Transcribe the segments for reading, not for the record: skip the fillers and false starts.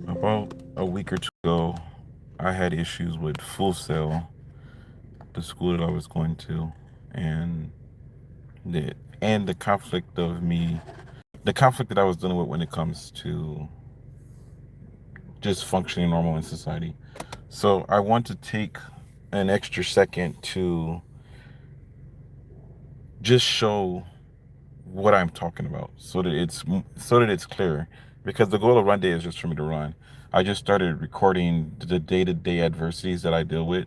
About a week or two ago, I had issues with Full Sail, the school that I was going to, and the the conflict of me, the conflict that I was dealing with when it comes to just functioning normal in society. So I want to take an extra second to just show what I'm talking about, so that it's clear. Because the goal of Run Day is just for me to run. I just started recording the day-to-day adversities that I deal with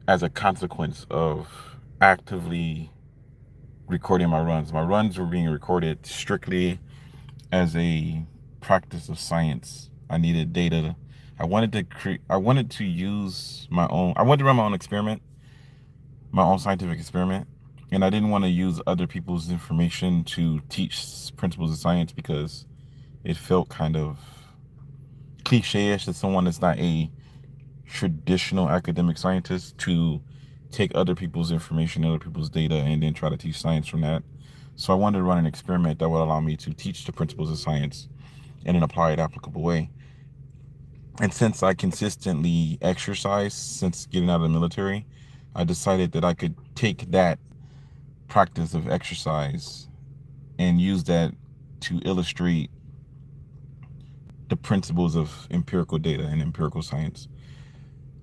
as a consequence of actively recording my runs. My runs were being recorded strictly as a practice of science. I needed data. I wanted to use my own. I wanted to run my own experiment, my own scientific experiment, and I didn't want to use other people's information to teach principles of science because it felt kind of cliche-ish that someone that's not a traditional academic scientist to take other people's information, other people's data, and then try to teach science from that. So I wanted to run an experiment that would allow me to teach the principles of science in an applied, applicable way. And since I consistently exercise since getting out of the military, I decided that I could take that practice of exercise and use that to illustrate the principles of empirical data and empirical science.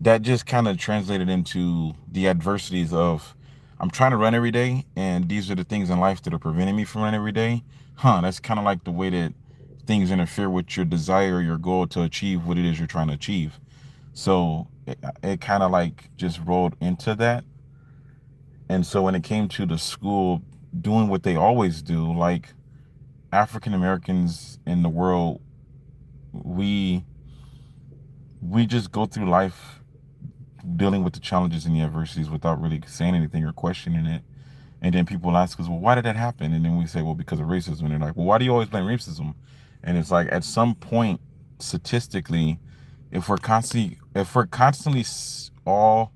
That just kind of translated into the adversities of I'm trying to run every day, and these are the things in life that are preventing me from running every day. That's kind of like the way that things interfere with your desire, your goal to achieve what it is you're trying to achieve. So it kind of like just rolled into that. And so when it came to the school doing what they always do, like African Americans in the world, we we just go through life dealing with the challenges and the adversities without really saying anything or questioning it. And then people ask us, well, why did that happen? And then we say, well, because of racism. And they're like, well, why do you always blame racism? And it's like at some point, statistically, if we're constantly all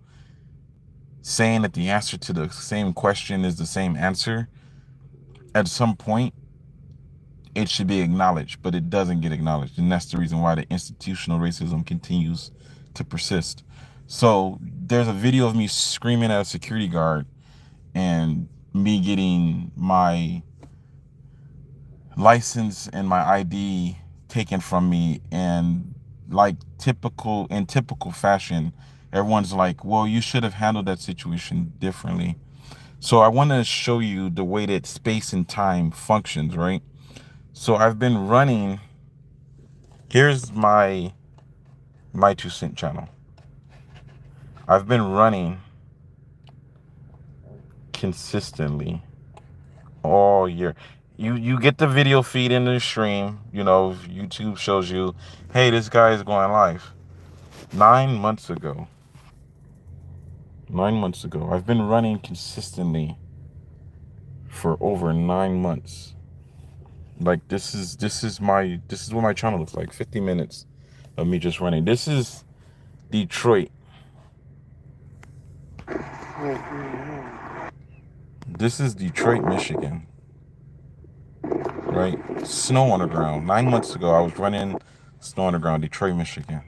saying that the answer to the same question is the same answer, at some point it should be acknowledged, but it doesn't get acknowledged. And that's the reason why the institutional racism continues to persist. So there's a video of me screaming at a security guard and me getting my license and my ID taken from me, and like typical fashion, everyone's like, well, you should have handled that situation differently. So I want to show you the way that space and time functions, right? So I've been running. Here's my 2 cent channel. I've been running consistently all year. You get the video feed in the stream. YouTube shows you, hey, this guy is going live. 9 months ago. 9 months ago. I've been running consistently for over 9 months. Like this is what my channel looks like. 50 minutes of me just running. This is Detroit. This is Detroit, Michigan. Right? Snow on the ground. 9 months ago, I was running snow on the ground, Detroit, Michigan.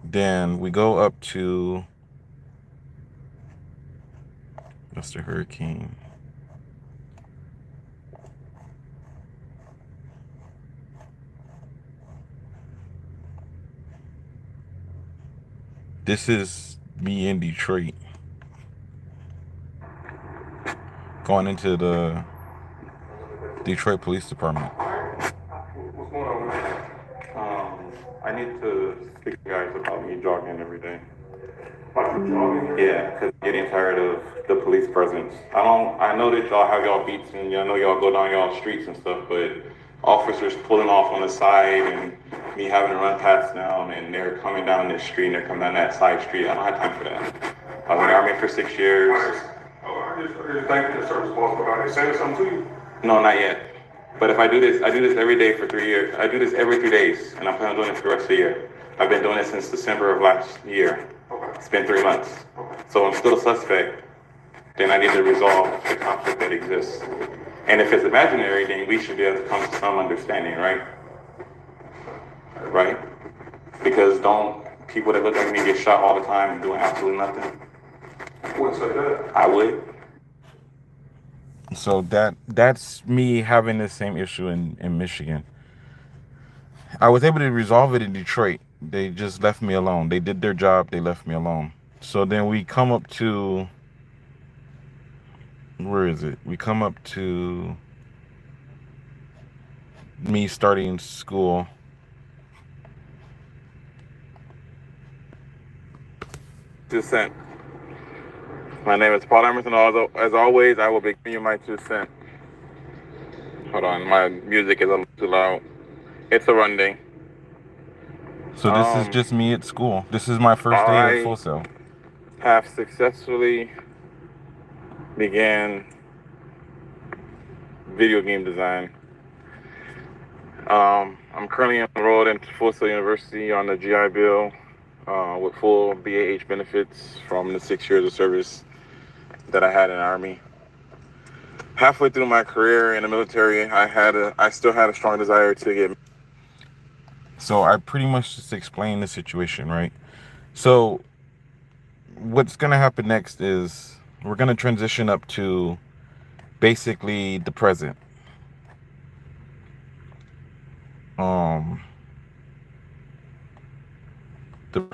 Then we go up to, that's the hurricane. This is me in Detroit going into the Detroit Police Department. What's going on, man? I need to speak to you guys about me jogging every day. About you jogging? Yeah, because I'm getting tired of the police presence. I know that y'all have y'all beats and I know y'all go down y'all streets and stuff, but officers pulling off on the side and me having to run past them and they're coming down this street and they're coming down that side street. I don't have time for that. I was in the Army for 6 years. I just thank you for service boss, but are they saying something to you? No, not yet. But if I do this every day for 3 years. I do this every 3 days, and I'm planning on doing it for the rest of the year. I've been doing it since December of last year. Okay. It's been 3 months. Okay. So I'm still a suspect. Then I need to resolve the conflict that exists. And if it's imaginary, then we should be able to come to some understanding, right? right? Because don't people that look like me get shot all the time doing absolutely nothing? What's that? I would. So that's me having the same issue in Michigan. I was able to resolve it in Detroit. They just left me alone. They did their job. They left me alone. So then we come up to, where is it? We come up to me starting school. $0.02. My name is Paul Amerson. As always, I will be giving you my 2 cents. Hold on, my music is a little too loud. It's a Runday. So this is just me at school. This is my first day at Full Sail. Have successfully began video game design. I'm currently enrolled into Full Sail University on the GI Bill with full BAH benefits from the 6 years of service that I had in the Army. Halfway through my career in the military, I still had a strong desire to get. So I pretty much just explained the situation, right? So what's gonna happen next is we're gonna transition up to basically the present. Um, the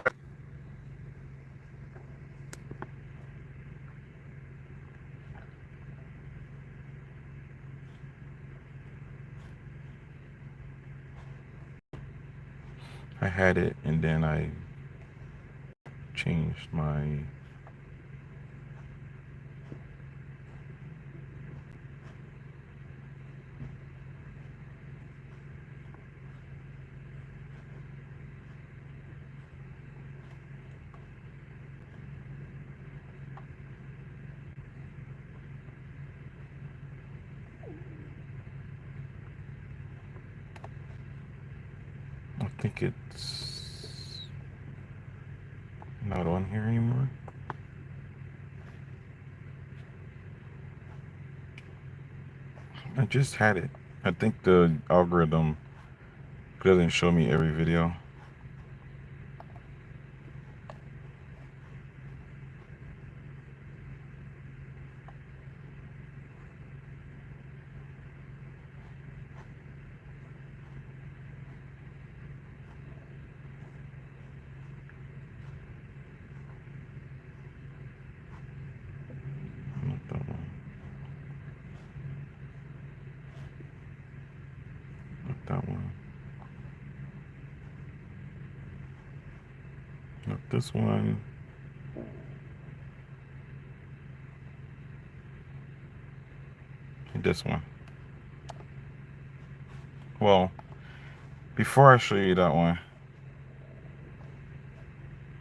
I had it and then I changed my. I think it's not on here anymore. I just had it. I think the algorithm doesn't show me every video. Not that one. Not that one. Not this one. This one. Well, before I show you that one,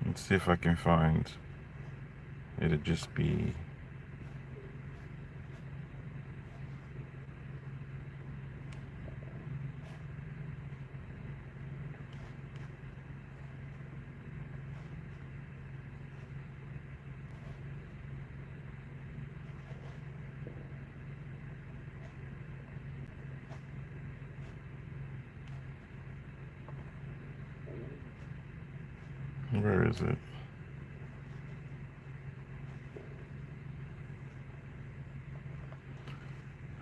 let's see if I can find. It'll just be. Where is it?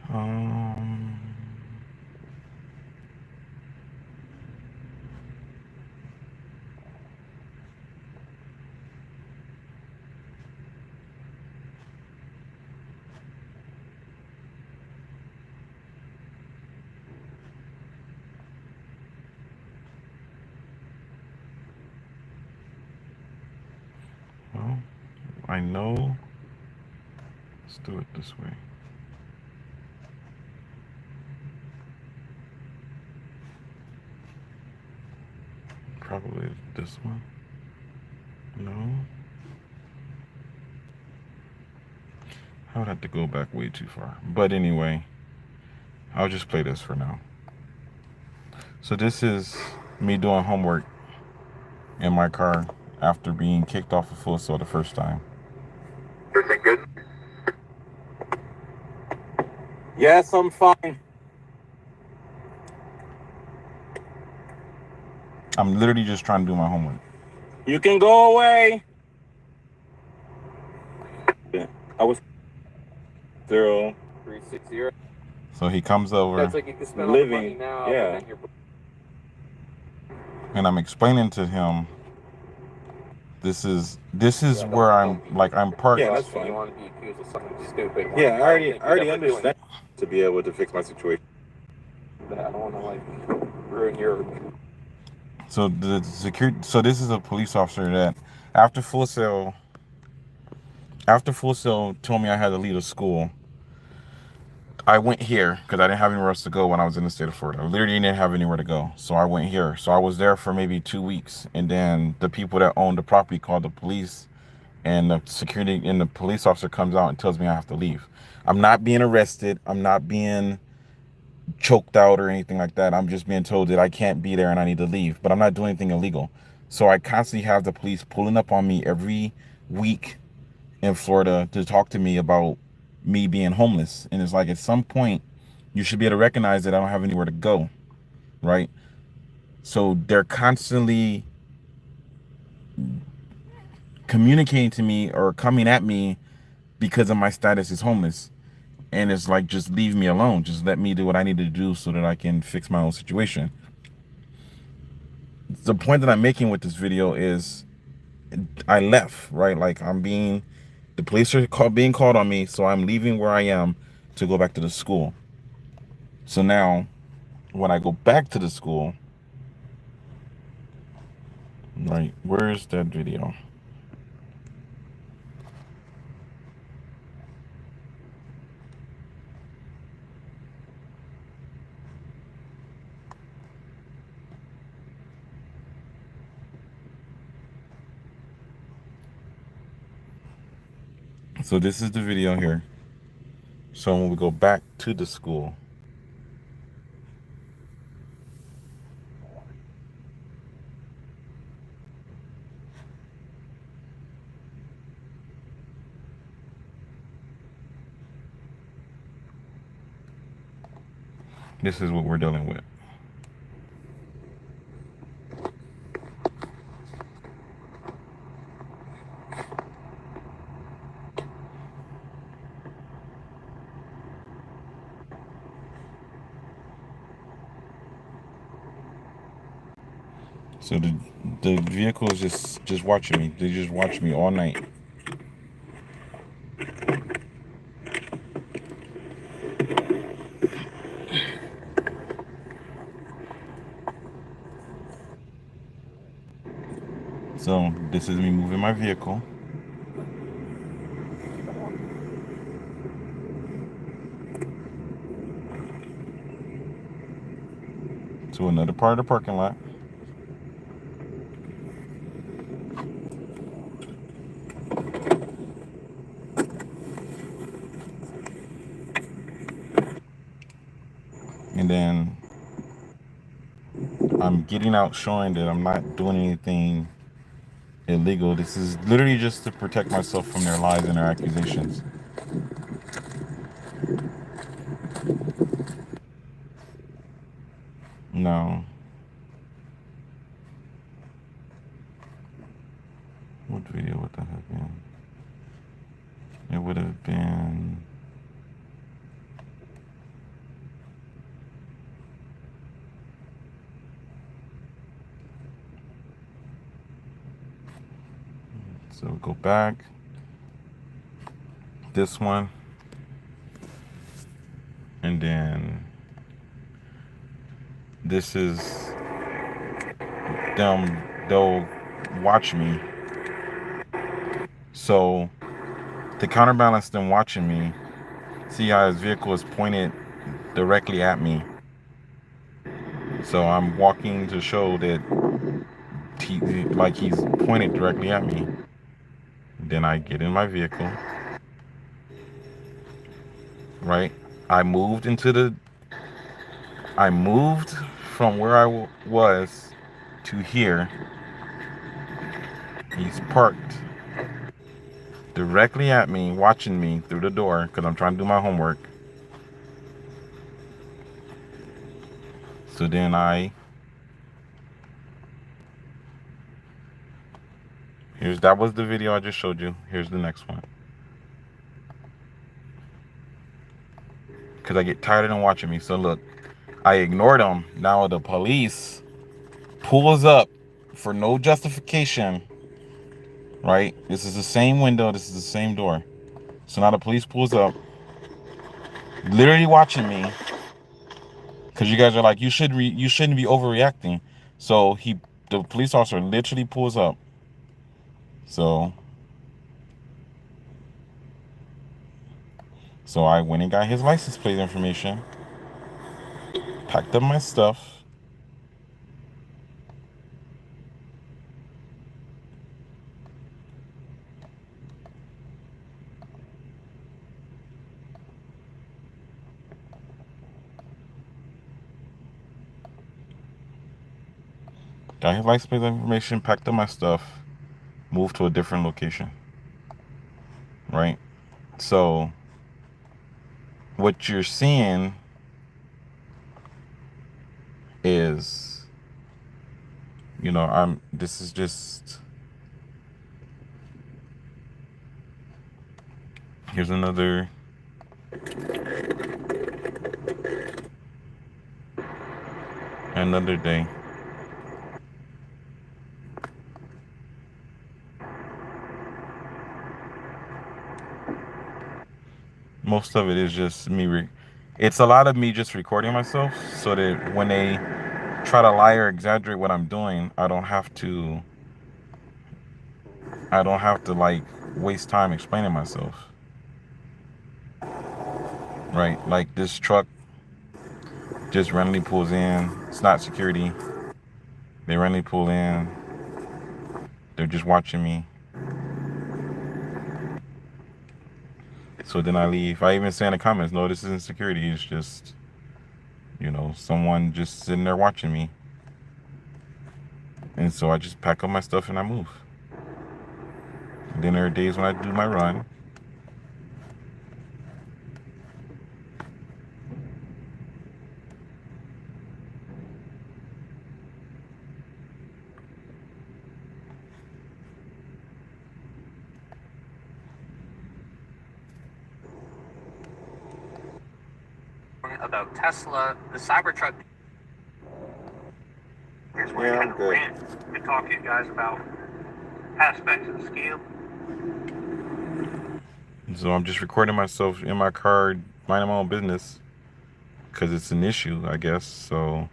Um. Well, I know. Let's do it this way. Probably this one. No. I would have to go back way too far. But anyway, I'll just play this for now. So this is me doing homework in my car after being kicked off of Full Sail the first time. Everything good? Yes, I'm fine. I'm literally just trying to do my homework. You can go away. I was 0360. So he comes over. That's like you can spend living all the money now. Yeah. And I'm explaining to him, this is where I'm parked. Yeah, that's fine. You want to be accused of something stupid. Yeah, I already understand to be able to fix my situation. But I don't want to like ruin your. So the security. So this is a police officer that, after Full Sail told me I had to leave the school. I went here because I didn't have anywhere else to go when I was in the state of Florida. I literally didn't have anywhere to go. So I went here. So I was there for maybe 2 weeks. And then the people that owned the property called the police, and the security and the police officer comes out and tells me I have to leave. I'm not being arrested. I'm not being choked out or anything like that. I'm just being told that I can't be there and I need to leave. But I'm not doing anything illegal. So I constantly have the police pulling up on me every week in Florida to talk to me about me being homeless. And it's like, at some point, you should be able to recognize that I don't have anywhere to go, right? So they're constantly communicating to me or coming at me because of my status as homeless. And it's like, just leave me alone. Just let me do what I need to do so that I can fix my own situation. The point that I'm making with this video is, I left, right? Like, the police are being called on me, so I'm leaving where I am to go back to the school. So now, when I go back to the school, right, where's that video? So this is the video here. So when we go back to the school, this is what we're dealing with. So the vehicle is just watching me. They just watch me all night. So this is me moving my vehicle to another part of the parking lot. And then I'm getting out, showing that I'm not doing anything illegal. This is literally just to protect myself from their lies and their accusations. No. What video would that have been? It would have been... So go back. This one. And then this is them. They'll watch me. So to counterbalance them watching me, see how his vehicle is pointed directly at me. So I'm walking to show that he's pointed directly at me. Then I get in my vehicle, right? I moved from where I was to here. He's parked directly at me, watching me through the door because I'm trying to do my homework. So then I That was the video I just showed you. Here's the next one. Because I get tired of them watching me. So look, I ignored them. Now the police pulls up for no justification. Right? This is the same window. This is the same door. So now the police pulls up, literally watching me. Because you guys are like, you shouldn't be overreacting. So the police officer literally pulls up. So I went and got his license plate information, packed up my stuff. Got his license plate information, packed up my stuff, moved to a different location. Right? So what you're seeing is, this is just, here's another day. Most of it is just me. It's a lot of me just recording myself so that when they try to lie or exaggerate what I'm doing, I don't have to like waste time explaining myself. Right? Like this truck just randomly pulls in. It's not security. They randomly pull in. They're just watching me. So then I leave. I even say in the comments, no, this isn't security. It's just, someone just sitting there watching me. And so I just pack up my stuff and I move. And then there are days when I do my run. About Tesla, the Cybertruck. Here's where I kind of rant and talk to you guys about aspects of the scam. So I'm just recording myself in my car, minding my own business, because it's an issue, I guess. So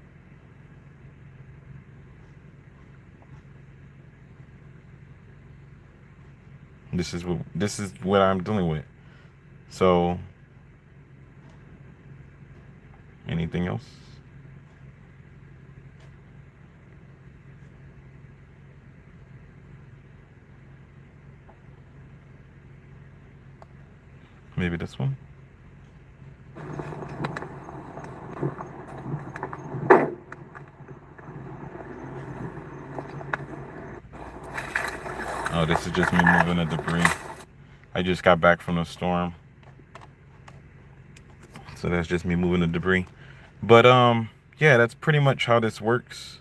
this is what I'm dealing with. So anything else? Maybe this one? Oh, this is just me moving the debris. I just got back from the storm. So that's just me moving the debris. But yeah, that's pretty much how this works.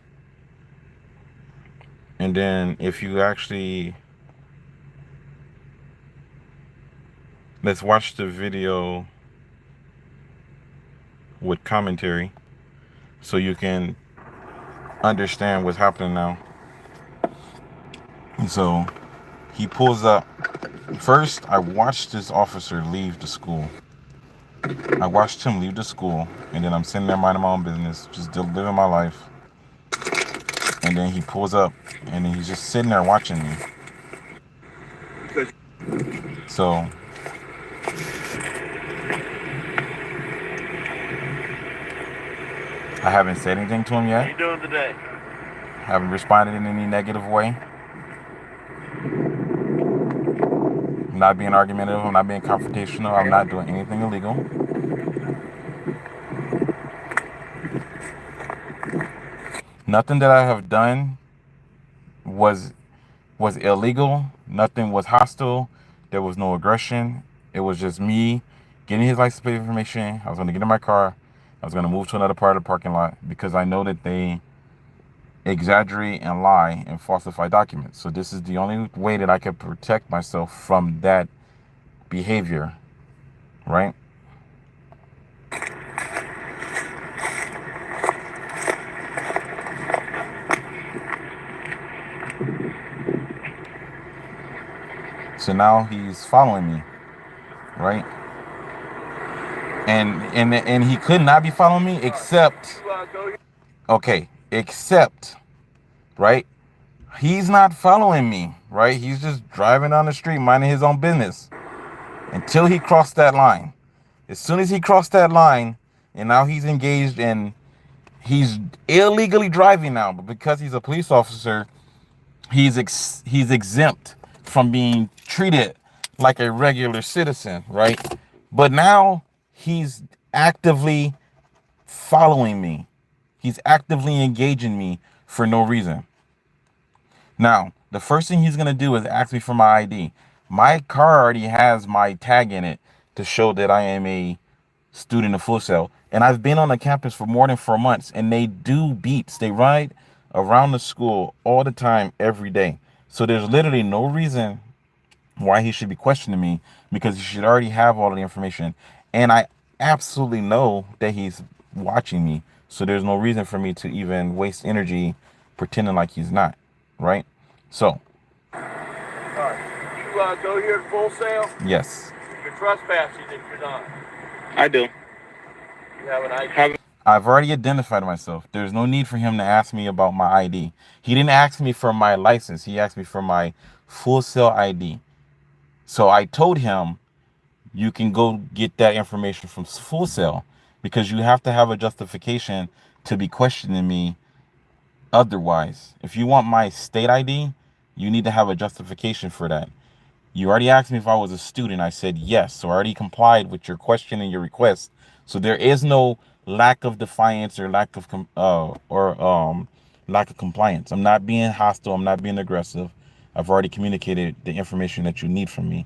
And then if you actually, let's watch the video with commentary so you can understand what's happening now. And so he pulls up. First, I watched this officer leave the school. I watched him leave the school, and then I'm sitting there minding my own business, just living my life. And then he pulls up, and then he's just sitting there watching me. So I haven't said anything to him yet. How you doing today? Haven't responded in any negative way. I'm not being argumentative. I'm not being confrontational. I'm not doing anything illegal. Nothing that I have done was illegal. Nothing was hostile. There was no aggression. It was just me getting his license plate information. I was going to get in my car. I was going to move to another part of the parking lot because I know that they exaggerate and lie and falsify documents. So this is the only way that I can protect myself from that behavior, right? So now he's following me, right? And he could not be following me except, except, right? He's not following me, right? He's just driving down the street, minding his own business until he crossed that line. As soon as he crossed that line, and now he's engaged and he's illegally driving now, but because he's a police officer, he's exempt from being treated like a regular citizen, right? But now he's actively following me. He's actively engaging me for no reason. Now, the first thing he's going to do is ask me for my ID. My car already has my tag in it to show that I am a student of Full Sail. And I've been on the campus for more than 4 months, and they do beats. They ride around the school all the time, every day. So there's literally no reason why he should be questioning me, because he should already have all of the information. And I absolutely know that he's watching me. So there's no reason for me to even waste energy pretending like he's not, right? So. You go here to Full Sail? Yes. You're trespassing if you're not. I do. You have an ID? I've already identified myself. There's no need for him to ask me about my ID. He didn't ask me for my license. He asked me for my Full Sail ID. So I told him, you can go get that information from Full Sail, because you have to have a justification to be questioning me otherwise. If you want my state ID, you need to have a justification for that. You already asked me if I was a student. I said yes. So I already complied with your question and your request. So there is no lack of defiance or lack of lack of compliance. I'm not being hostile. I'm not being aggressive. I've already communicated the information that you need from me.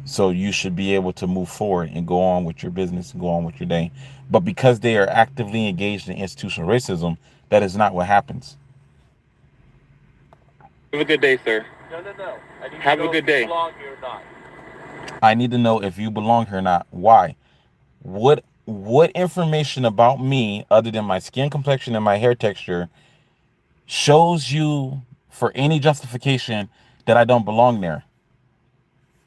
So you should be able to move forward and go on with your business and go on with your day. But because they are actively engaged in institutional racism, that is not what happens. Have a good day, sir. No. Have a good day. I need to know if you belong here or not. Why? What information about me, other than my skin complexion and my hair texture, shows you for any justification that I don't belong there?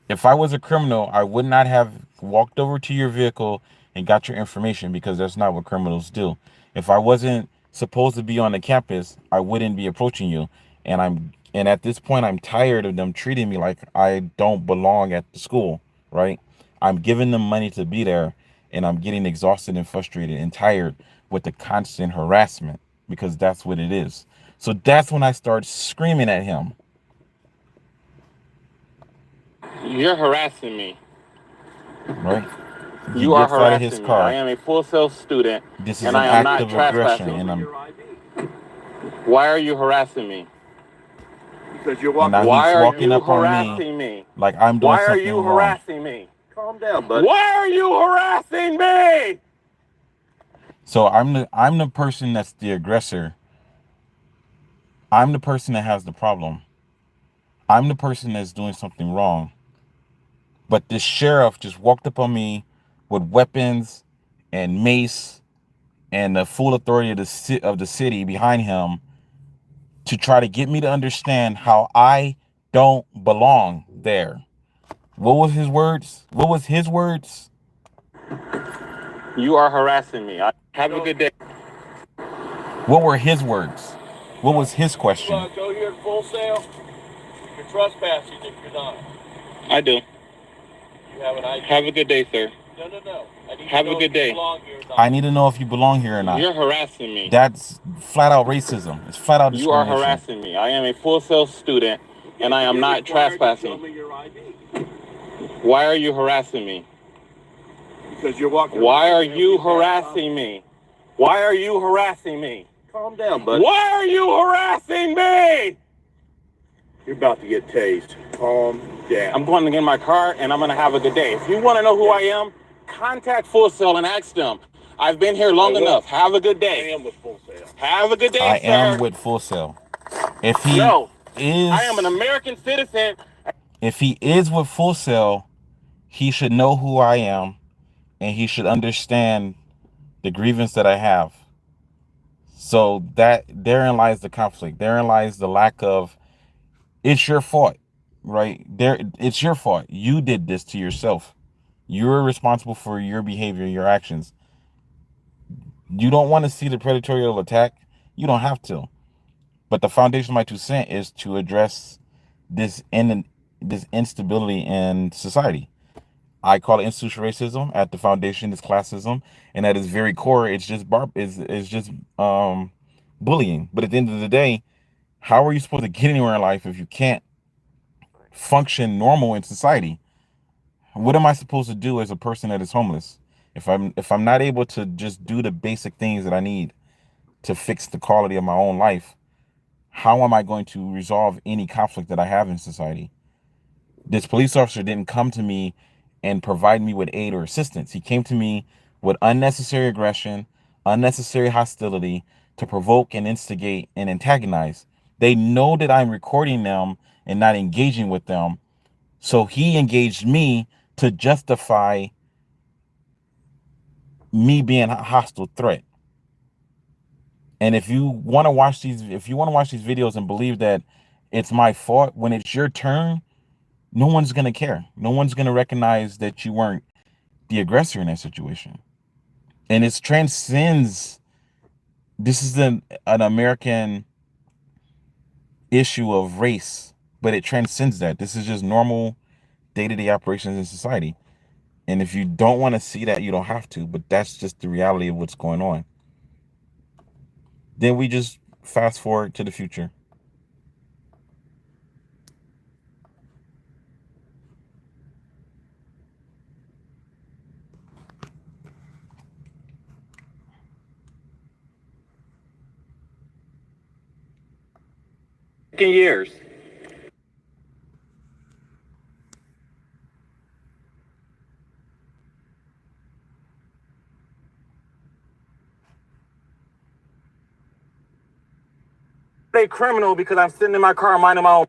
If I was a criminal, I would not have walked over to your vehicle and got your information, because that's not what criminals do. If I wasn't supposed to be on the campus, I wouldn't be approaching you. And at this point, I'm tired of them treating me like I don't belong at the school, right? I'm giving them money to be there, and I'm getting exhausted and frustrated and tired with the constant harassment, because that's what it is. So that's when I start screaming at him. You're harassing me. Right? You are harassing me. I am a Full Sail student, This is and an I am act not of aggression, trespassing. and Why are you harassing me? Because you're walking. Why he's are walking you up on harassing me? like I'm doing Why are something you wrong. harassing me? Calm down, buddy. Why are you harassing me? So I'm the person that's the aggressor. I'm the person that has the problem. I'm the person that's doing something wrong. But this sheriff just walked up on me with weapons and mace and the full authority of the city behind him to try to get me to understand how I don't belong there. What was his words? You are harassing me. Have a good day. What were his words? What was his question? You go here to Full Sail? You're trespassing if you're not. I do. You have an ID? Have a good day, sir. No. Have a good day. I need to know if you belong here or not. You're harassing me. That's flat out racism. It's flat out You are discrimination. harassing me. I am a Full Sail student, and I am not trespassing. Why are you harassing me? Because you're walking. Why are you harassing me? Why are you harassing me? Calm down, buddy. Why are you harassing me? You're about to get tased. Calm down. I'm going to get in my car, and I'm going to have a good day. If you want to know who I am, contact Full Sail and ask them. I've been here long enough. Have a good day. I am with Full Sail. Have a good day, I sir. am with Full Sail. If he No, is, I am an American citizen. if he is with Full Sail, he should know who I am, and he should understand the grievance that I have. So that therein lies the conflict. Therein lies the lack of. It's your fault, right? It's your fault. You did this to yourself. You're responsible for your behavior, your actions. You don't want to see the predatory attack. You don't have to. But the foundation of my 2 cents is to address this instability in society. I call it institutional racism. At the foundation is classism, and at its very core, it's just bullying. But at the end of the day, how are you supposed to get anywhere in life if you can't function normal in society? What am I supposed to do as a person that is homeless if I'm not able to just do the basic things that I need to fix the quality of my own life? How am I going to resolve any conflict that I have in society? This police officer didn't come to me and provide me with aid or assistance. He came to me with unnecessary aggression, unnecessary hostility to provoke and instigate and antagonize. They know that I'm recording them and not engaging with them. So he engaged me to justify me being a hostile threat. And if you want to watch these videos and believe that it's my fault, when it's your turn, no one's going to care. No one's going to recognize that you weren't the aggressor in that situation. And it transcends. This is an American issue of race, but it transcends that. This is just normal day-to-day operations in society. And if you don't want to see that, you don't have to, but that's just the reality of what's going on. Then we just fast forward to the future. Years. A criminal because I'm sitting in my car minding my own.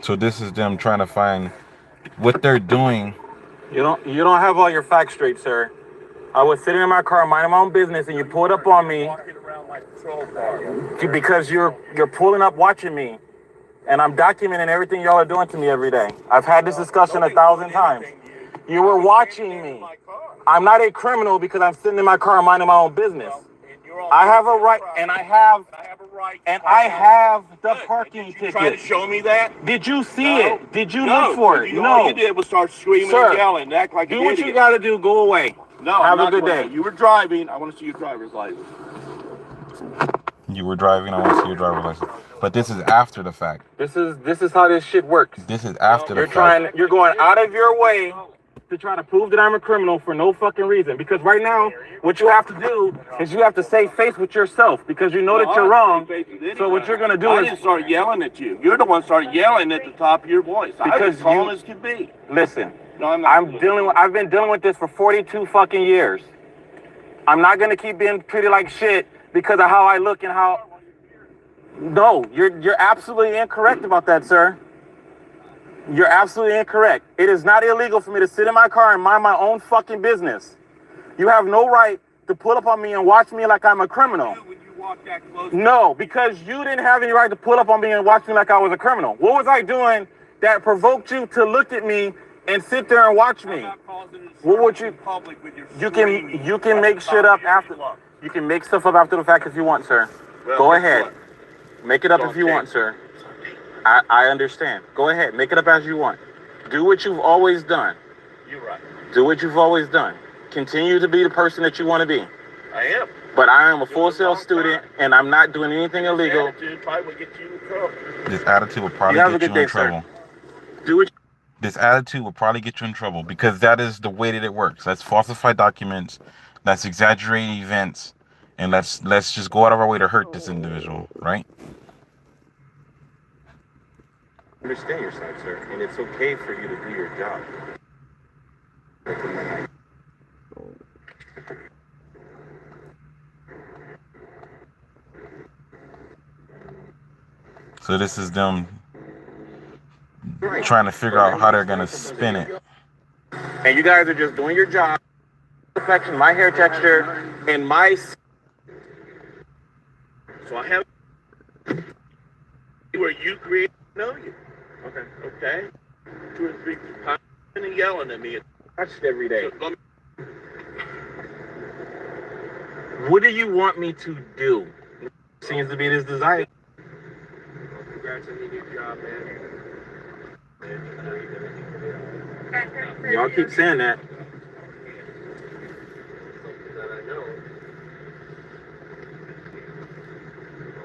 So this is them trying to find what they're doing. You don't have all your facts straight, sir. I was sitting in my car minding my own business, and you pulled up on me because you're pulling up watching me, and I'm documenting everything y'all are doing to me every day. I've had this discussion 1,000 times. You were watching me. I'm not a criminal because I'm sitting in my car minding my own business. I have a right, and I have the parking ticket. Trying to show me that? Did you see it? Did you look for it? No. No. All you did was start screaming and yelling and act like an idiot. Do what you got to do. Go away. No, have a good day. You were driving. I want to see your driver's license. You were driving. I want to see your driver's license. But this is after the fact. This is how this shit works. This is after the fact. You're going out of your way to try to prove that I'm a criminal for no fucking reason. Because right now, what you have to do is you have to save face with yourself because you know that you're wrong. So what you're gonna do I is didn't start yelling at you. You're the one started yelling at the top of your voice. I was calm as could be. Listen. No, I'm not. I've been dealing with this for 42 fucking years. I'm not gonna keep being treated like shit because of how I look and how. No, you're absolutely incorrect about that, sir. You're absolutely incorrect. It is not illegal for me to sit in my car and mind my own fucking business. You have no right to pull up on me and watch me like I'm a criminal. When you walk that close. No, because you didn't have any right to pull up on me and watch me like I was a criminal. What was I doing that provoked you to look at me and sit there and watch me? What would you? You can make shit up after. You can make stuff up after the fact if you want, sir. Well, go ahead. Make it up if you want, sir. I understand. Go ahead. Make it up as you want. Do what you've always done. You're right. Do what you've always done. Continue to be the person that you want to be. I am. But I am a Full Sail student, and I'm not doing anything illegal. This attitude will probably get you in trouble. Do it. This attitude will probably get you in trouble because that is the way that it works. Let's falsify documents. Let's exaggerate events. And let's just go out of our way to hurt this individual, right? Understand your side, sir, and it's okay for you to do your job. So this is them trying to figure out how they're gonna spin it. And you guys are just doing your job. Perfection, my hair texture, and my. So I have where you create know you. Okay. Okay? 2 or 3 times and yelling at me. Watched every day. So let me- What do you want me to do? Seems to be this desire. Congrats on your new job, man. Y'all keep saying that. Something that I know.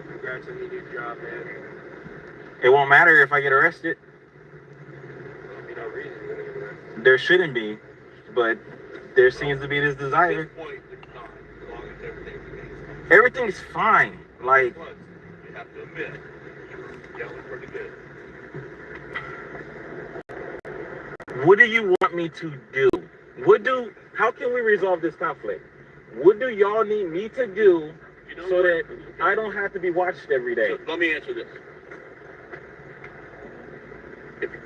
Congrats on your new job, man. It won't matter if I get arrested. There'll be no reason to get arrested. There shouldn't be, but there seems to be this At desire. this point, it's not. As long as everything remains. Everything's fine. Like, But you have to admit, you were yelling pretty good. what do you want me to do? How can we resolve this conflict? What do y'all need me to do so that I don't have to be watched every day? So let me answer this.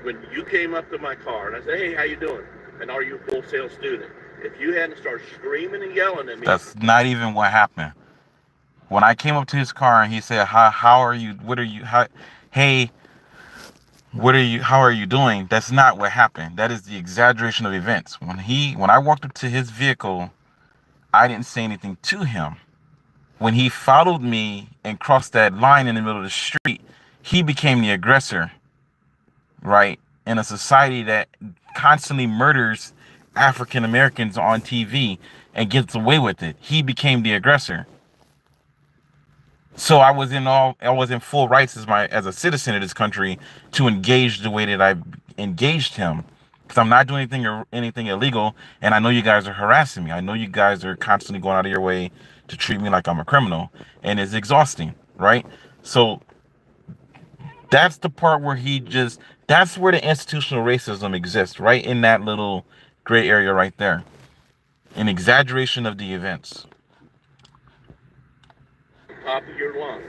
When you came up to my car and I said, "Hey, how you doing? And are you a full sale student?" If you hadn't started screaming and yelling at me, That's not even what happened. When I came up to his car and he said, how are you? What are you? Hey, what are you? How are you doing? That's not what happened. That is the exaggeration of events. When I walked up to his vehicle, I didn't say anything to him. When he followed me and crossed that line in the middle of the street, he became the aggressor, right? In a society that constantly murders African Americans on TV and gets away with it, he became the aggressor. So I was in full rights as a citizen of this country to engage the way that I engaged him, because I'm not doing anything illegal, and I know you guys are harassing me. I know you guys are constantly going out of your way to treat me like I'm a criminal, and it's exhausting, right? So that's the part where that's where the institutional racism exists, right in that little gray area right there, an exaggeration of the events. top of your lungs.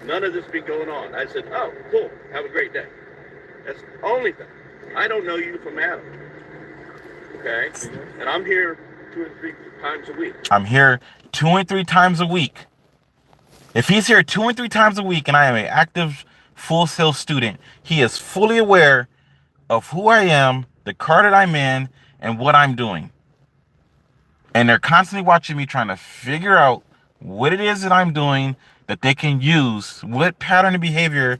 None of this be going on. I said, "Oh, cool. Have a great day." That's the only thing. I don't know you from Adam. Okay? And I'm here 2 or 3 times a week. I'm here 2 and 3 times a week. If he's here 2 and 3 times a week and I am an active full sail student, he is fully aware of who I am, the car that I'm in, and what I'm doing. And they're constantly watching me, trying to figure out what it is that I'm doing that they can use. What pattern of behavior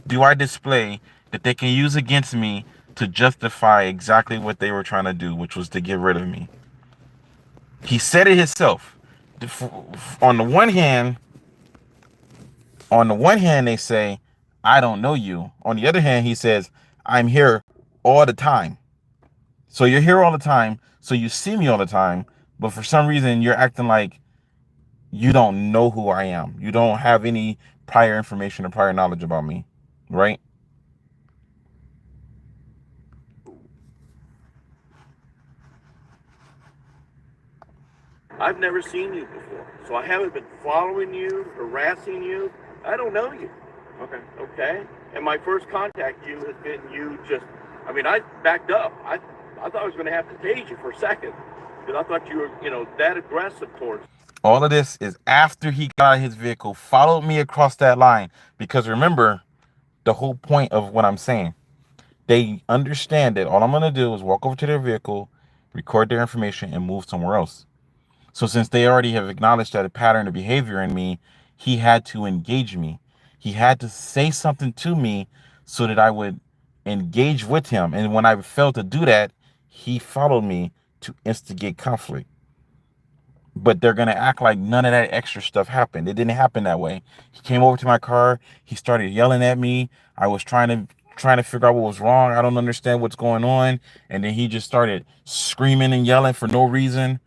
do I display that they can use against me to justify exactly what they were trying to do, which was to get rid of me. He said it himself. On the one hand, they say, "I don't know you." On the other hand, he says, "I'm here all the time." So you're here all the time. So you see me all the time. But for some reason, you're acting like you don't know who I am. You don't have any prior information or prior knowledge about me, right? I've never seen you before. So I haven't been following you, harassing you. I don't know you. Okay? And my first contact you has been I backed up. I thought I was going to have to tase you for a second. Because I thought you were, that aggressive towards me. All of this is after he got out of his vehicle, followed me across that line. Because remember, the whole point of what I'm saying, they understand that all I'm going to do is walk over to their vehicle, record their information, and move somewhere else. So since they already have acknowledged that a pattern of behavior in me, he had to engage me. He had to say something to me so that I would engage with him. And when I failed to do that, he followed me to instigate conflict. But they're going to act like none of that extra stuff happened. It didn't happen that way. He came over to my car. He started yelling at me. I was trying to figure out what was wrong. I don't understand what's going on. And then he just started screaming and yelling for no reason.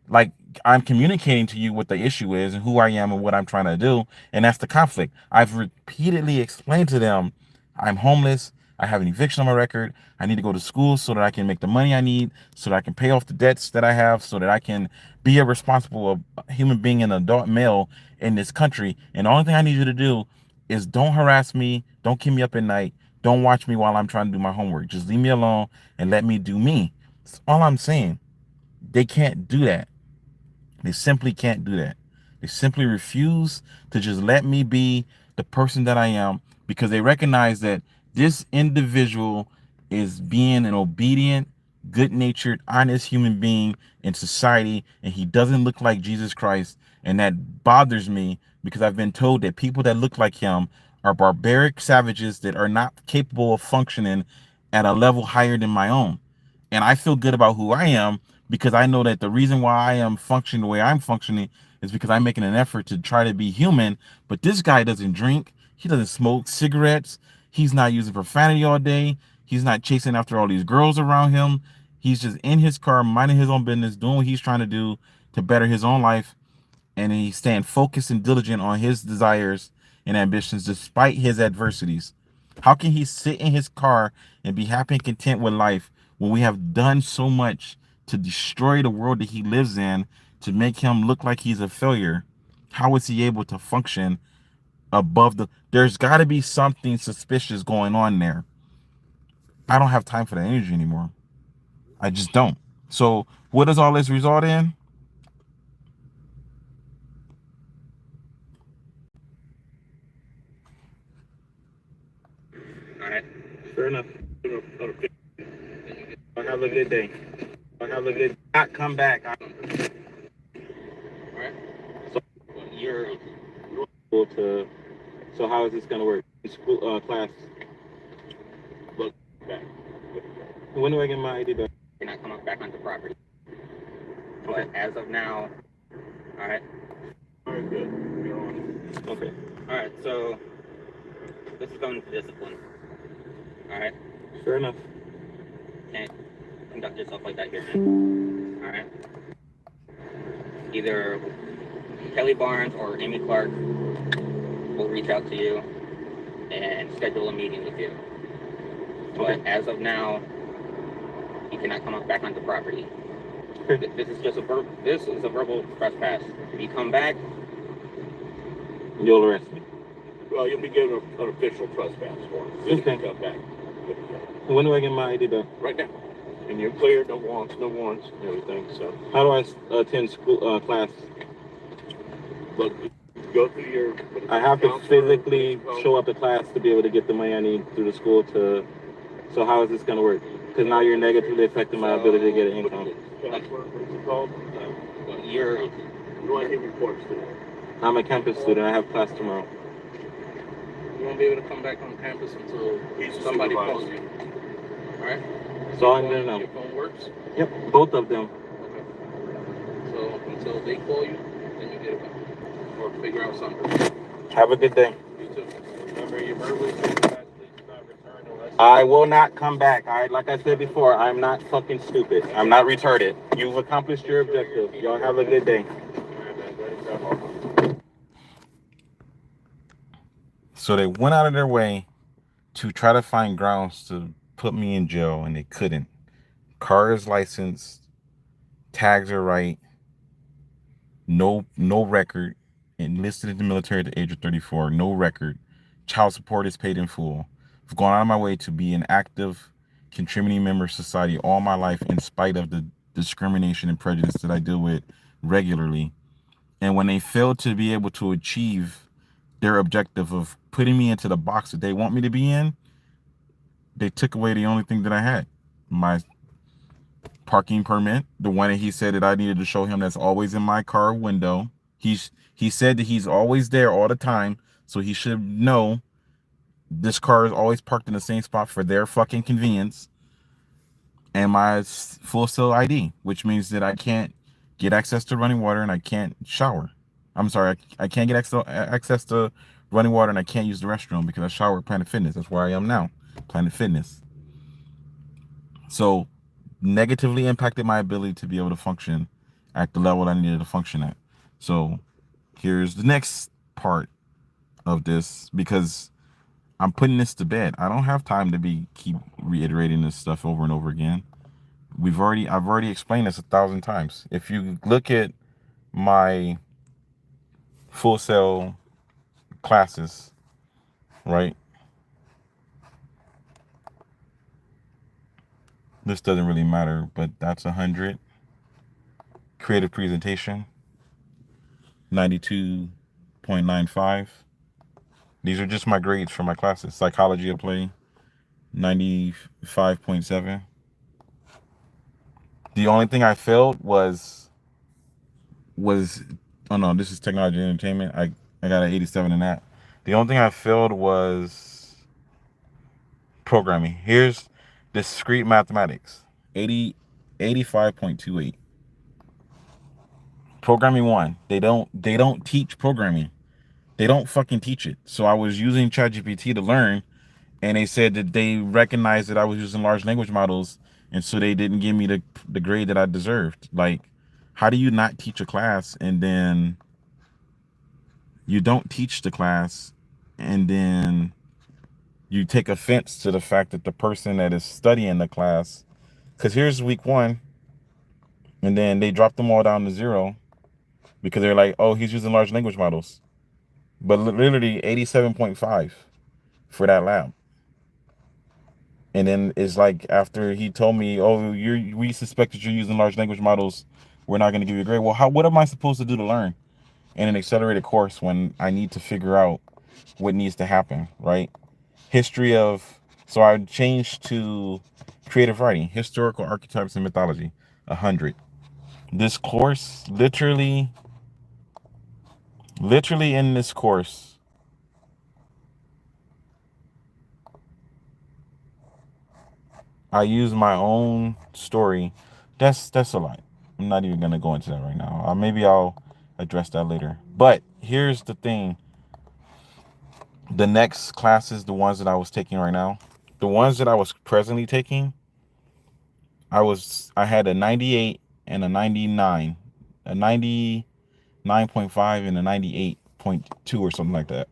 Like, I'm communicating to you what the issue is and who I am and what I'm trying to do. And that's the conflict. I've repeatedly explained to them, I'm homeless. I have an eviction on my record. I need to go to school so that I can make the money I need, so that I can pay off the debts that I have, so that I can be a responsible human being, an adult male in this country. And the only thing I need you to do is don't harass me, don't keep me up at night, don't watch me while I'm trying to do my homework. Just leave me alone and let me do me. That's all I'm saying. They can't do that. They simply can't do that. They simply refuse to just let me be the person that I am, because they recognize that this individual is being an obedient, good-natured, honest human being in society, and he doesn't look like Jesus Christ. And that bothers me, because I've been told that people that look like him are barbaric savages that are not capable of functioning at a level higher than my own. And I feel good about who I am, because I know that the reason why I am functioning the way I'm functioning is because I'm making an effort to try to be human. But this guy doesn't drink, he doesn't smoke cigarettes, he's not using profanity all day, he's not chasing after all these girls around him. He's just in his car, minding his own business, doing what he's trying to do to better his own life, and he's staying focused and diligent on his desires and ambitions despite his adversities. How can he sit in his car and be happy and content with life when we have done so much to destroy the world that he lives in, to make him look like he's a failure? How is he able to function above the... There's got to be something suspicious going on there. I don't have time for that energy anymore. I just don't. So what does all this result in? All right. Fair enough. Have a good day. Have a good... Not come back. All right. So you're able to... So how is this going to work? School class. Look back. When do I get my ID back? You're not coming back onto property. Okay. But as of now... All right. All right, good. You're on. Okay. All right, so this is going to discipline. All right. Fair enough. Can't conduct yourself like that here. All right. Either Kelly Barnes or Amy Clark will reach out to you and schedule a meeting with you. But as of now, you cannot come back onto property. This is just a verbal trespass. If you come back, you'll arrest me. Well, you'll be given an official trespass warrant. You can come back. When do I get my ID back? Right now. And you're clear, no warrants, and everything, so. How do I attend school class? Look, go through your... I have to physically show up at class to be able to get the money I need through the school to... So how is this going to work? Because now you're negatively affecting my ability to get an income. What's it called? You're... You want to report student? I'm a campus student. I have class tomorrow. You won't be able to come back on campus until somebody calls you. Alright? So I'm gonna know. Your phone works? Yep, both of them. Okay. So until they call you, then you get it back. Or figure out something. Have a good day. You too. Remember your verbally please not return unless... I will not come back. Like I said before, I'm not fucking stupid. I'm not retarded. You've accomplished your objective. Y'all have a good day. So they went out of their way to try to find grounds to put me in jail, and they couldn't. Car is licensed, tags are right, no record, enlisted in the military at the age of 34, no record, child support is paid in full. I've gone out of my way to be an active, contributing member of society all my life, in spite of the discrimination and prejudice that I deal with regularly. And when they failed to be able to achieve their objective of putting me into the box that they want me to be in, they took away the only thing that I had, my parking permit, the one that he said that I needed to show him that's always in my car window. He said that he's always there all the time, so he should know this car is always parked in the same spot for their fucking convenience. And my full cell ID, which means that I can't get access to running water and I can't shower. I'm sorry, I can't get access to running water, and I can't use the restroom because I shower at Planet Fitness. That's where I am now, Planet Fitness. So negatively impacted my ability to be able to function at the level I needed to function at. So here's the next part of this, because I'm putting this to bed. I don't have time to keep reiterating this stuff over and over again. I've already explained this 1,000 times. If you look at my full cell classes, right? This doesn't really matter, but that's 100. Creative presentation, 92.95. These are just my grades for my classes. Psychology of play, 95.7. The only thing I failed was oh no, this is technology and entertainment. I got an 87 in that. The only thing I failed was programming. Here's discrete mathematics, 85.28. Programming 1. They don't teach programming. They don't fucking teach it. So I was using ChatGPT to learn, and they said that they recognized that I was using large language models, and so they didn't give me the grade that I deserved. Like, how do you not teach a class and then you don't teach the class and then you take offense to the fact that the person that is studying the class, because here's week 1, and then they drop them all down to 0 because they're like, oh, he's using large language models. But literally 87.5 for that lab. And then it's like, after he told me, oh, we suspect that you're using large language models, we're not going to give you a grade. Well, what am I supposed to do to learn in an accelerated course when I need to figure out what needs to happen, right? So I changed to creative writing, historical archetypes and mythology, 100. This course, literally in this course, I use my own story. That's a lot. I'm not even gonna go into that right now. Maybe I'll address that later. But here's the thing. The next classes, the ones that I was taking right now, the ones that I was presently taking, I had a 98 and a 99, a 99.5 and a 98.2 or something like that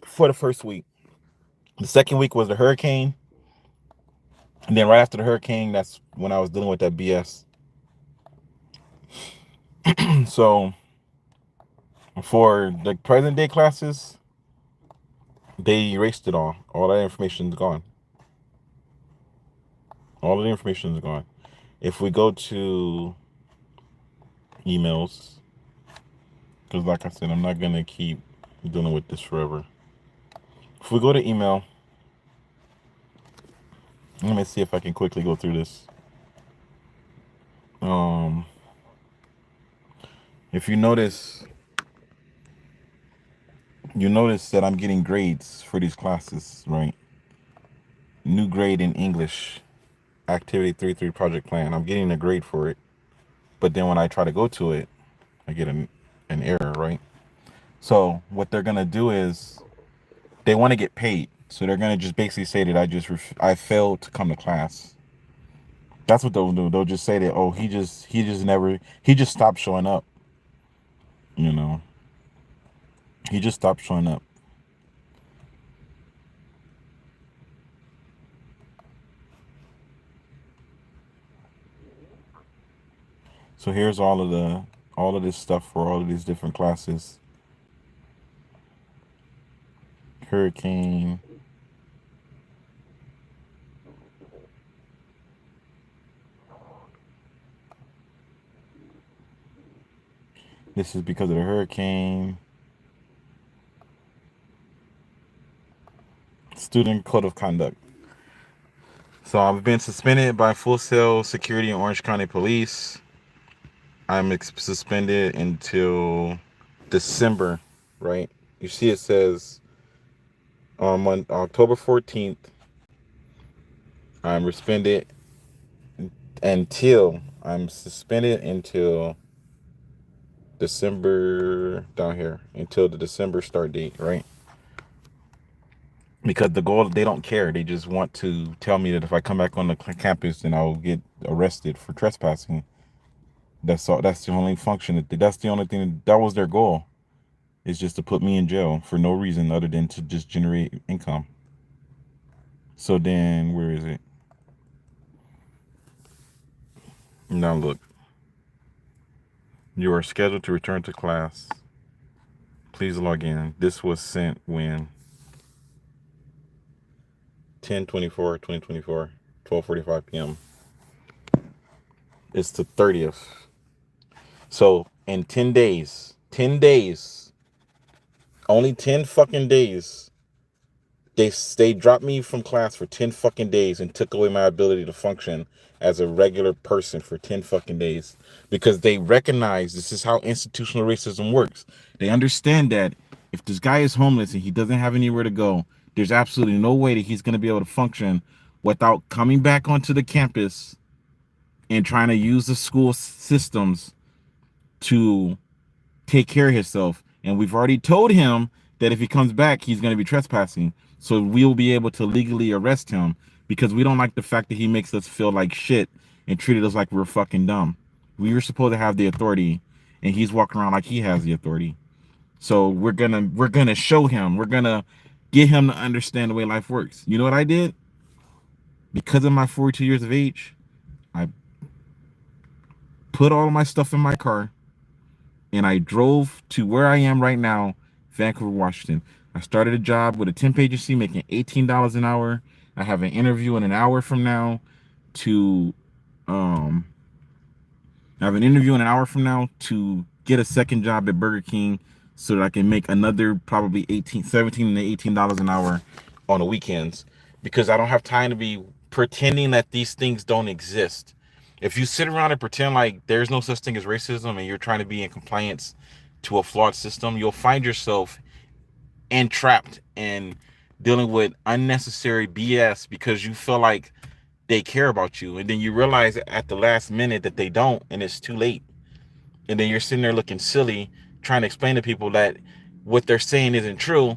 for the first week. The second week was the hurricane. And then right after the hurricane, that's when I was dealing with that BS. So for the present day classes, they erased it all. All that information is gone. All of the information is gone. If we go to emails, because like I said, I'm not going to keep dealing with this forever. If we go to email, let me see if I can quickly go through this. If you notice that I'm getting grades for these classes, right? New grade in English, activity 3.3 project plan. I'm getting a grade for it. But then when I try to go to it, I get an error, right? So what they're going to do is they want to get paid. So they're going to just basically say that I failed to come to class. That's what they'll do. They'll just say that, oh, he just stopped showing up. You know, he just stopped showing up. So here's all of this stuff for all of these different classes. Hurricane. This is because of the hurricane. Student code of conduct. So I've been suspended by Full Sail Security and Orange County Police. I'm suspended until December, right? You see it says on October 14th, I'm suspended until December, down here, until the December start date, right? Because the goal, they don't care. They just want to tell me that if I come back on the campus, then I'll get arrested for trespassing. That's all. That's the only function. That's the only thing. That was their goal. is just to put me in jail for no reason other than to just generate income. So then, where is it? Now look, you are scheduled to return to class. Please log in. This was sent when 10/24/2024, 12:45 p.m. It's the 30th. So in 10 days, only 10 fucking days, they dropped me from class for 10 fucking days and took away my ability to function as a regular person for 10 fucking days because they recognize this is how institutional racism works. They understand that if this guy is homeless and he doesn't have anywhere to go, there's absolutely no way that he's going to be able to function without coming back onto the campus and trying to use the school systems to take care of himself. And we've already told him that if he comes back, he's going to be trespassing. So we'll be able to legally arrest him because we don't like the fact that he makes us feel like shit and treated us like we're fucking dumb. We were supposed to have the authority and he's walking around like he has the authority. So we're gonna show him, we're gonna get him to understand the way life works. You know what I did? Because of my 42 years of age, I put all of my stuff in my car and I drove to where I am right now, Vancouver, Washington. I started a job with a temp agency making $18 an hour. I have an interview in an hour from now to get a second job at Burger King so that I can make another probably $17 to $18 an hour on the weekends because I don't have time to be pretending that these things don't exist. If you sit around and pretend like there's no such thing as racism and you're trying to be in compliance to a flawed system, you'll find yourself entrapped in dealing with unnecessary BS because you feel like they care about you. And then you realize at the last minute that they don't, and it's too late. And then you're sitting there looking silly, trying to explain to people that what they're saying isn't true,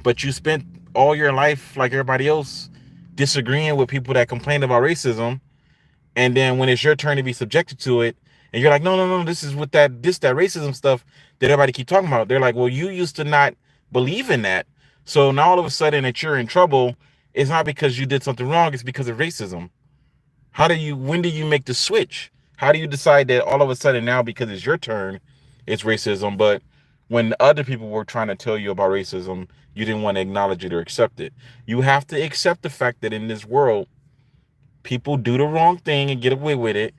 but you spent all your life, like everybody else, disagreeing with people that complain about racism. And then when it's your turn to be subjected to it, and you're like, no, this is what that racism stuff that everybody keep talking about. They're like, well, you used to not believe in that. So now all of a sudden that you're in trouble, it's not because you did something wrong, it's because of racism. When do you make the switch? How do you decide that all of a sudden now, because it's your turn, it's racism, but when other people were trying to tell you about racism, you didn't want to acknowledge it or accept it? You have to accept the fact that in this world, people do the wrong thing and get away with it,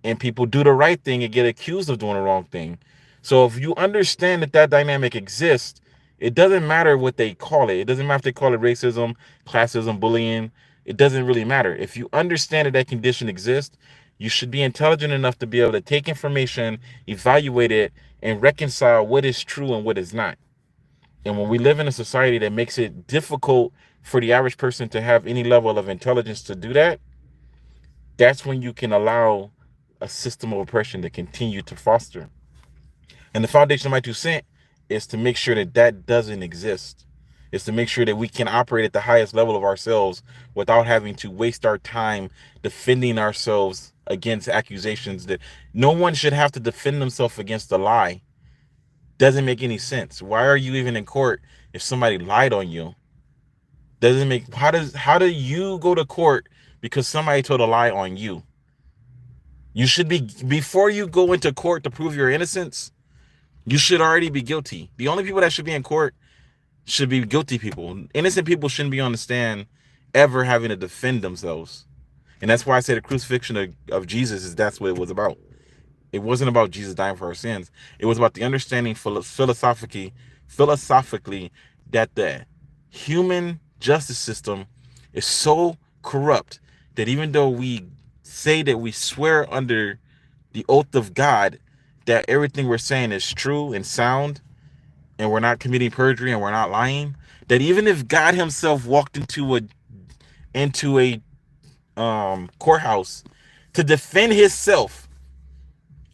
and people do the right thing and get accused of doing the wrong thing. So if you understand that dynamic exists, it doesn't matter what they call it. It doesn't matter if they call it racism, classism, bullying. It doesn't really matter. If you understand that condition exists, you should be intelligent enough to be able to take information, evaluate it, and reconcile what is true and what is not. And when we live in a society that makes it difficult for the average person to have any level of intelligence to do that, that's when you can allow a system of oppression to continue to foster. And the foundation of my 2 cents is to make sure that doesn't exist. It's to make sure that we can operate at the highest level of ourselves without having to waste our time defending ourselves against accusations that no one should have to defend themselves against a lie. Doesn't make any sense. Why are you even in court if somebody lied on you? How do you go to court because somebody told a lie on you? You should be, before you go into court to prove your innocence, you should already be guilty. The only people that should be in court should be guilty people. Innocent people shouldn't be on the stand ever having to defend themselves. And that's why I say the crucifixion of Jesus that's what it was about. It wasn't about Jesus dying for our sins. It was about the understanding philosophically that the human justice system is so corrupt that even though we say that we swear under the oath of God that everything we're saying is true and sound and we're not committing perjury and we're not lying, that even if God himself walked into a courthouse to defend himself,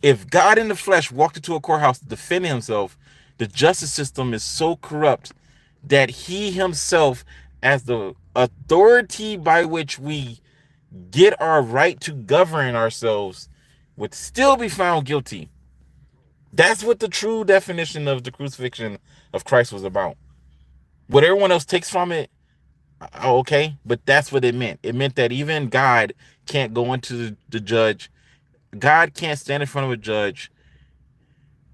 if God in the flesh walked into a courthouse to defend himself, the justice system is so corrupt that he himself, as the authority by which we get our right to govern ourselves, would still be found guilty That's what the true definition of the crucifixion of Christ was about. What everyone else takes from it, okay, but that's what it meant. It meant that even God can't go into the judge. God can't stand in front of a judge,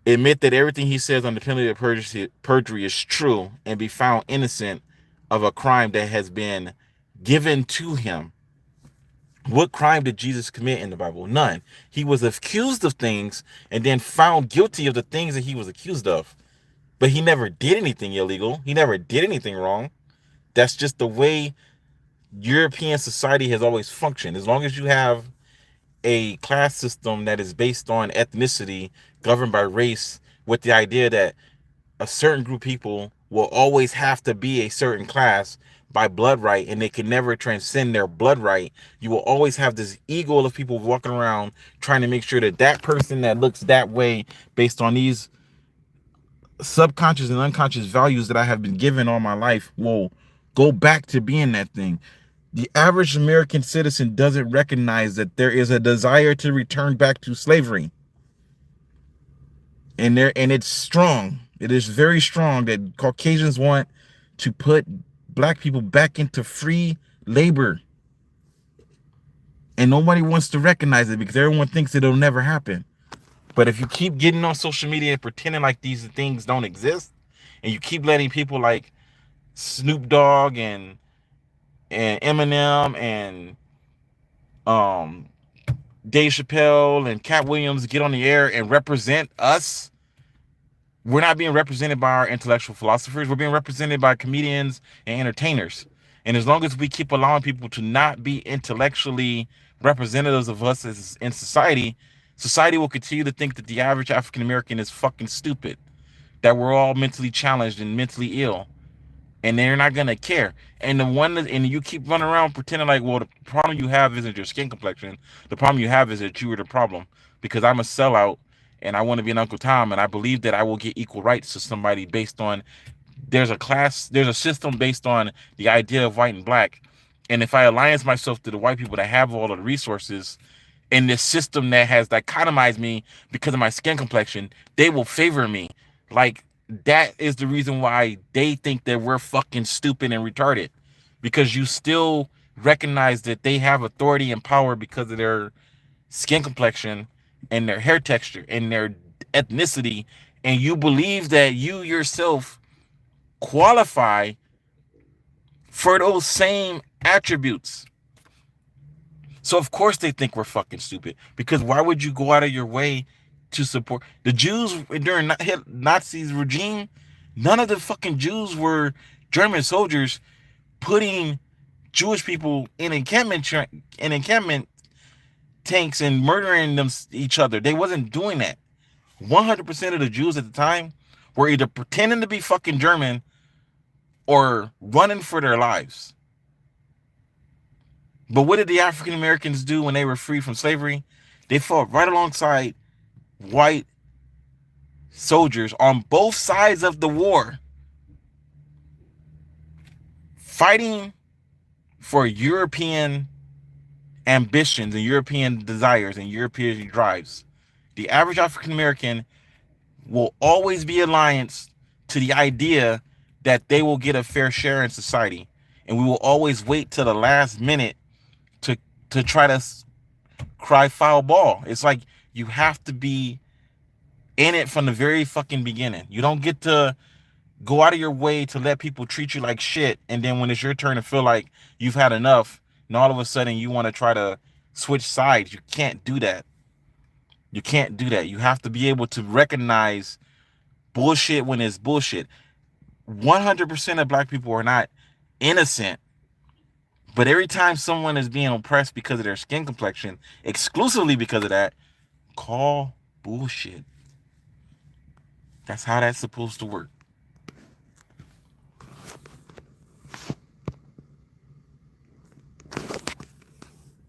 admit that everything he says on the penalty of perjury is true, and be found innocent of a crime that has been given to him. What crime did Jesus commit in the Bible? None. He was accused of things and then found guilty of the things that he was accused of. But he never did anything illegal. He never did anything wrong. That's just the way European society has always functioned. As long as you have a class system that is based on ethnicity, governed by race, with the idea that a certain group of people will always have to be a certain class by blood right, and they can never transcend their blood right. You will always have this ego of people walking around trying to make sure that that person that looks that way based on these subconscious and unconscious values that I have been given all my life will go back to being that thing. The average American citizen doesn't recognize that there is a desire to return back to slavery. And it's strong. It is very strong that Caucasians want to put black people back into free labor. And nobody wants to recognize it because everyone thinks it'll never happen. But if you keep getting on social media and pretending like these things don't exist, and you keep letting people like Snoop Dogg and Eminem and Dave Chappelle and Cat Williams get on the air and represent us, we're not being represented by our intellectual philosophers. We're being represented by comedians and entertainers. And as long as we keep allowing people to not be intellectually representatives of us as in society, society will continue to think that the average African American is fucking stupid, that we're all mentally challenged and mentally ill, and they're not gonna care. And and you keep running around pretending like, well, the problem you have isn't your skin complexion. The problem you have is that you are the problem, because I'm a sellout and I want to be an Uncle Tom, and I believe that I will get equal rights to somebody based on there's a system based on the idea of white and black. And if I alliance myself to the white people that have all of the resources in this system that has dichotomized me because of my skin complexion, they will favor me. Like, that is the reason why they think that we're fucking stupid and retarded, because you still recognize that they have authority and power because of their skin complexion and their hair texture and their ethnicity, and you believe that you yourself qualify for those same attributes. So of course they think we're fucking stupid, because why would you go out of your way to support the Jews during Nazi's regime? None of the fucking Jews were German soldiers putting Jewish people in encampment tanks and murdering each other. They wasn't doing that. 100% of the Jews at the time were either pretending to be fucking German or running for their lives. But what did the African Americans do when they were free from slavery? They fought right alongside white soldiers on both sides of the war, fighting for European ambitions and European desires and European drives. The average African American will always be alliance to the idea that they will get a fair share in society, and we will always wait till the last minute to try to cry foul ball. It's like you have to be in it from the very fucking beginning. You don't get to go out of your way to let people treat you like shit, and then when it's your turn to feel like you've had enough, and all of a sudden you want to try to switch sides. You can't do that. You can't do that. You have to be able to recognize bullshit when it's bullshit. 100% of black people are not innocent. But every time someone is being oppressed because of their skin complexion, exclusively because of that, call bullshit. That's how that's supposed to work.